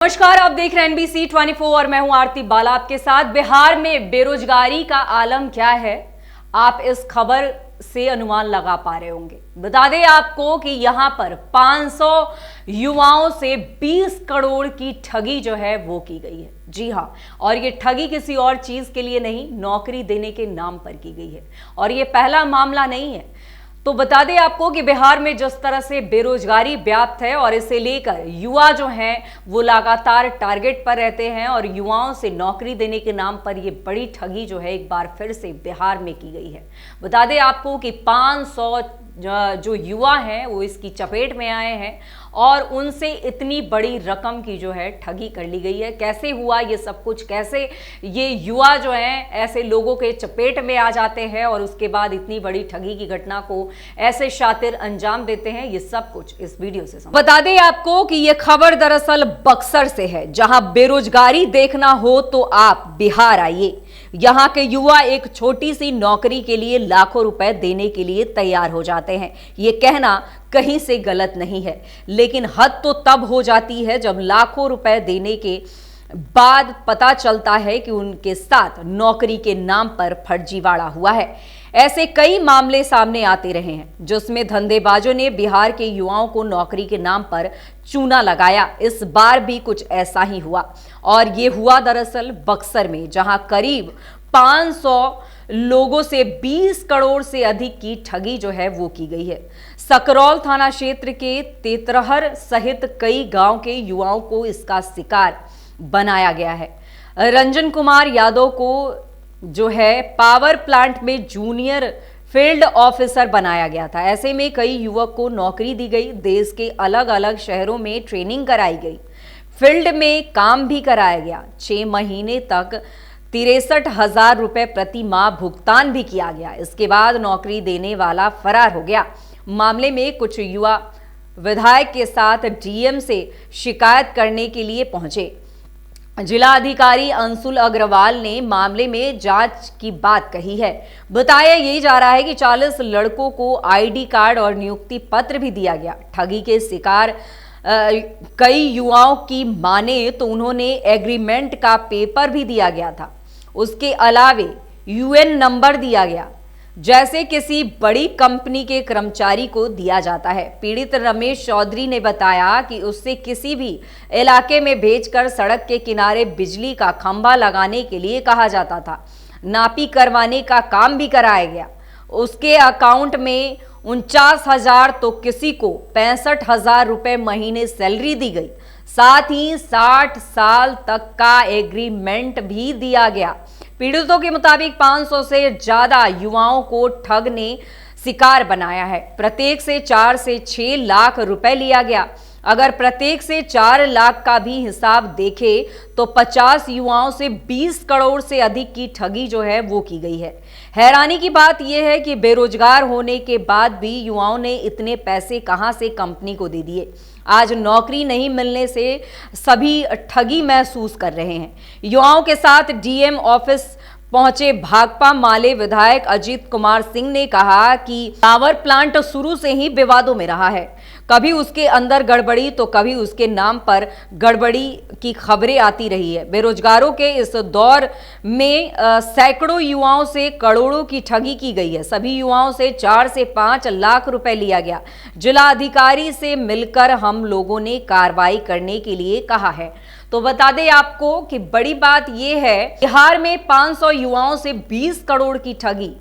नमस्कार, आप देख रहे हैं NBC 24 और मैं हूं आरती बाला आपके साथ। बिहार में बेरोजगारी का आलम क्या है, आप इस खबर से अनुमान लगा पा रहे होंगे। बता दें आपको कि यहां पर 500 युवाओं से 20 करोड़ की ठगी जो है वो की गई है। जी हां, और ये ठगी किसी और चीज के लिए नहीं, नौकरी देने के नाम पर की गई है। और ये पहला मामला नहीं है। तो बता दें आपको कि बिहार में जिस तरह से बेरोजगारी व्याप्त है और इसे लेकर युवा जो हैं वो लगातार टारगेट पर रहते हैं और युवाओं से नौकरी देने के नाम पर ये बड़ी ठगी जो है एक बार फिर से बिहार में की गई है। बता दें आपको कि 500 जो युवा हैं वो इसकी चपेट में आए हैं और उनसे इतनी बड़ी रकम की जो है ठगी कर ली गई है। कैसे हुआ ये सब कुछ, कैसे ये युवा जो हैं ऐसे लोगों के चपेट में आ जाते हैं और उसके बाद इतनी बड़ी ठगी की घटना को ऐसे शातिर अंजाम देते हैं, ये सब कुछ इस वीडियो से समझ। बता दें आपको कि ये खबर दरअसल बक्सर से है, जहां बेरोजगारी देखना हो तो आप बिहार आइए। यहां के युवा एक छोटी सी नौकरी के लिए लाखों रुपए देने के लिए तैयार हो जाते हैं। ये कहना कहीं से गलत नहीं है, लेकिन हद तो तब हो जाती है जब लाखों रुपए देने के बाद पता चलता है कि उनके साथ नौकरी के नाम पर फर्जीवाड़ा हुआ है। ऐसे कई मामले सामने आते रहे हैं जिसमें धंधेबाजों ने बिहार के युवाओं को नौकरी के नाम पर चूना लगाया। इस बार भी कुछ ऐसा ही हुआ और ये हुआ दरअसल बक्सर में, जहां करीब 500 लोगों से 20 करोड़ से अधिक की ठगी जो है वो की गई है। सकरौल थाना क्षेत्र के तेतरहर सहित कई गांव के युवाओं को इसका शिकार बनाया गया है। रंजन कुमार यादव को जो है पावर प्लांट में जूनियर फील्ड ऑफिसर बनाया गया था। ऐसे में कई युवक को नौकरी दी गई, देश के अलग अलग शहरों में ट्रेनिंग कराई गई, फील्ड में काम भी कराया गया। 6 महीने तक 63,000 रुपए प्रति माह भुगतान भी किया गया। इसके बाद नौकरी देने वाला फरार हो गया। मामले में कुछ युवा विधायक के साथ डीएम से शिकायत करने के लिए पहुंचे। जिला अधिकारी अंशुल अग्रवाल ने मामले में जांच की बात कही है। बताया यही जा रहा है कि 40 लड़कों को आईडी कार्ड और नियुक्ति पत्र भी दिया गया। ठगी के शिकार कई युवाओं की माने तो उन्होंने एग्रीमेंट का पेपर भी दिया गया था। उसके अलावे यूएन नंबर दिया गया, जैसे किसी बड़ी कंपनी के कर्मचारी को दिया जाता है। पीड़ित रमेश चौधरी ने बताया कि उससे किसी भी इलाके में भेजकर सड़क के किनारे बिजली का खंभा लगाने के लिए कहा जाता था। नापी करवाने का काम भी कराया गया। उसके अकाउंट में 49,000 तो किसी को 65,000 रुपए महीने सैलरी दी गई। साथ ही 60 साल तक का एग्रीमेंट भी दिया गया। पीड़ितों के मुताबिक 500 से ज्यादा युवाओं को ठग ने शिकार बनाया है। प्रत्येक से 4 से 6 लाख रुपए लिया गया। अगर प्रत्येक से 4 लाख का भी हिसाब देखें तो 50 युवाओं से 20 करोड़ से अधिक की ठगी जो है वो की गई है। हैरानी की बात यह है कि बेरोजगार होने के बाद भी युवाओं ने इतने पैसे कहां से कंपनी को दे दिए। आज नौकरी नहीं मिलने से सभी ठगी महसूस कर रहे हैं। युवाओं के साथ डीएम ऑफिस पहुंचे भाकपा माले विधायक अजीत कुमार सिंह ने कहा कि पावर प्लांट शुरू से ही विवादों में रहा है। कभी उसके अंदर गड़बड़ी तो कभी उसके नाम पर गड़बड़ी की खबरें आती रही है। बेरोजगारों के इस दौर में सैकड़ों युवाओं से करोड़ों की ठगी की गई है। सभी युवाओं से 4 से 5 लाख रुपए लिया गया। जिला अधिकारी से मिलकर हम लोगों ने कार्रवाई करने के लिए कहा है। तो बता दें आपको कि बड़ी बात यह है, बिहार में 500 युवाओं से 20 करोड़ की ठगी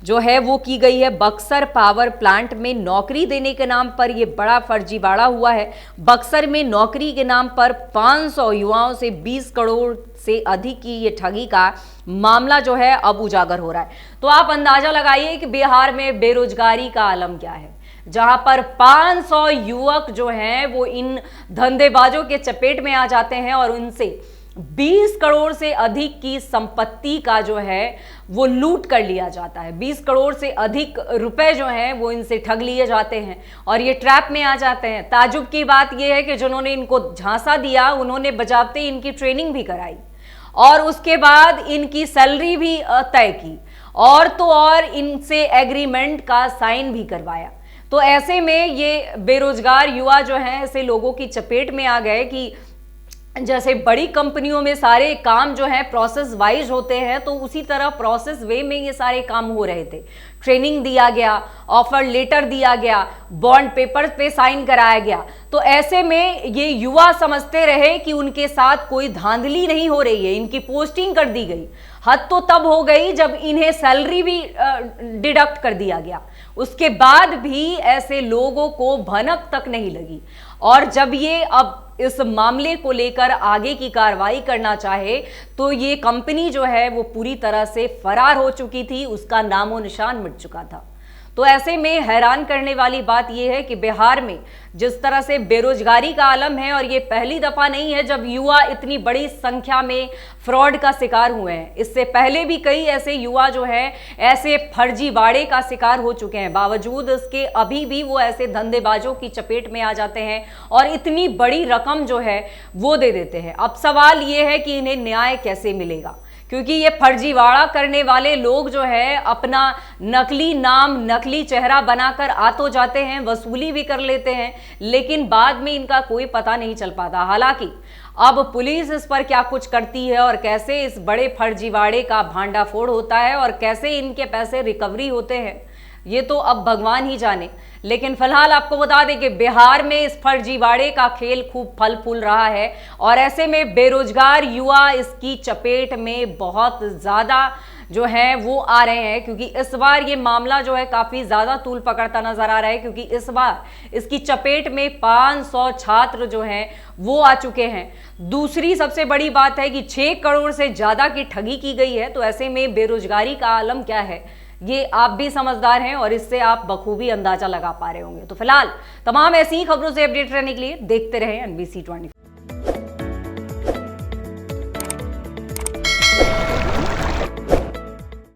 जो है वो की गई है। बक्सर पावर प्लांट में नौकरी देने के नाम पर यह बड़ा फर्जीवाड़ा हुआ है। बक्सर में नौकरी के नाम पर 500 युवाओं से 20 करोड़ से अधिक की ये ठगी का मामला जो है अब उजागर हो रहा है। तो आप अंदाजा लगाइए कि बिहार में बेरोजगारी का आलम क्या है, जहां पर 500 युवक जो हैं वो इन धंधेबाजों के चपेट में आ जाते हैं और उनसे 20 करोड़ से अधिक की संपत्ति का जो है वो लूट कर लिया जाता है। 20 करोड़ से अधिक रुपए जो हैं वो इनसे ठग लिए जाते हैं और ये ट्रैप में आ जाते हैं। ताजुब की बात यह है कि जिन्होंने इनको झांसा दिया उन्होंने बजाबते इनकी ट्रेनिंग भी कराई और उसके बाद इनकी सैलरी भी तय की और तो और इनसे एग्रीमेंट का साइन भी करवाया। तो ऐसे में ये बेरोजगार युवा जो हैं ऐसे लोगों की चपेट में आ गए कि जैसे बड़ी कंपनियों में सारे काम जो है प्रोसेस वाइज होते हैं, तो उसी तरह प्रोसेस वे में ये सारे काम हो रहे थे। ट्रेनिंग दिया गया, ऑफर लेटर दिया गया, बॉन्ड पेपर पे साइन कराया गया। तो ऐसे में ये युवा समझते रहे कि उनके साथ कोई धांधली नहीं हो रही है, इनकी पोस्टिंग कर दी गई। हद तो तब हो गई जब इन्हें सैलरी भी डिडक्ट कर दिया गया। उसके बाद भी ऐसे लोगों को भनक तक नहीं लगी। और जब ये अब इस मामले को लेकर आगे की कार्रवाई करना चाहे तो ये कंपनी जो है वो पूरी तरह से फरार हो चुकी थी, उसका नामो निशान मिट चुका था। तो ऐसे में हैरान करने वाली बात यह है कि बिहार में जिस तरह से बेरोजगारी का आलम है, और ये पहली दफा नहीं है जब युवा इतनी बड़ी संख्या में फ्रॉड का शिकार हुए हैं। इससे पहले भी कई ऐसे युवा जो है ऐसे फर्जीवाड़े का शिकार हो चुके हैं। बावजूद इसके अभी भी वो ऐसे धंधेबाजों की चपेट में आ जाते हैं और इतनी बड़ी रकम जो है वो दे देते हैं। अब सवाल ये है कि इन्हें न्याय कैसे मिलेगा, क्योंकि ये फर्जीवाड़ा करने वाले लोग जो है अपना नकली नाम, नकली चेहरा बनाकर आ तो जाते हैं, वसूली भी कर लेते हैं, लेकिन बाद में इनका कोई पता नहीं चल पाता। हालांकि अब पुलिस इस पर क्या कुछ करती है और कैसे इस बड़े फर्जीवाड़े का भांडाफोड़ होता है और कैसे इनके पैसे रिकवरी होते हैं, ये तो अब भगवान ही जाने। लेकिन फिलहाल आपको बता दें कि बिहार में इस फर्जीवाड़े का खेल खूब फल फूल रहा है और ऐसे में बेरोजगार युवा इसकी चपेट में बहुत ज़्यादा जो है वो आ रहे हैं, क्योंकि इस बार ये मामला जो है काफ़ी ज़्यादा तूल पकड़ता नजर आ रहा है, क्योंकि इस बार इसकी चपेट में 500 छात्र जो हैं वो आ चुके हैं। दूसरी सबसे बड़ी बात है कि 6 करोड़ से ज़्यादा की ठगी की गई है। तो ऐसे में बेरोजगारी का आलम क्या है ये आप भी समझदार हैं और इससे आप बखूबी अंदाजा लगा पा रहे होंगे। तो फिलहाल तमाम ऐसी ही खबरों से अपडेट रहने के लिए देखते रहें NBC 24।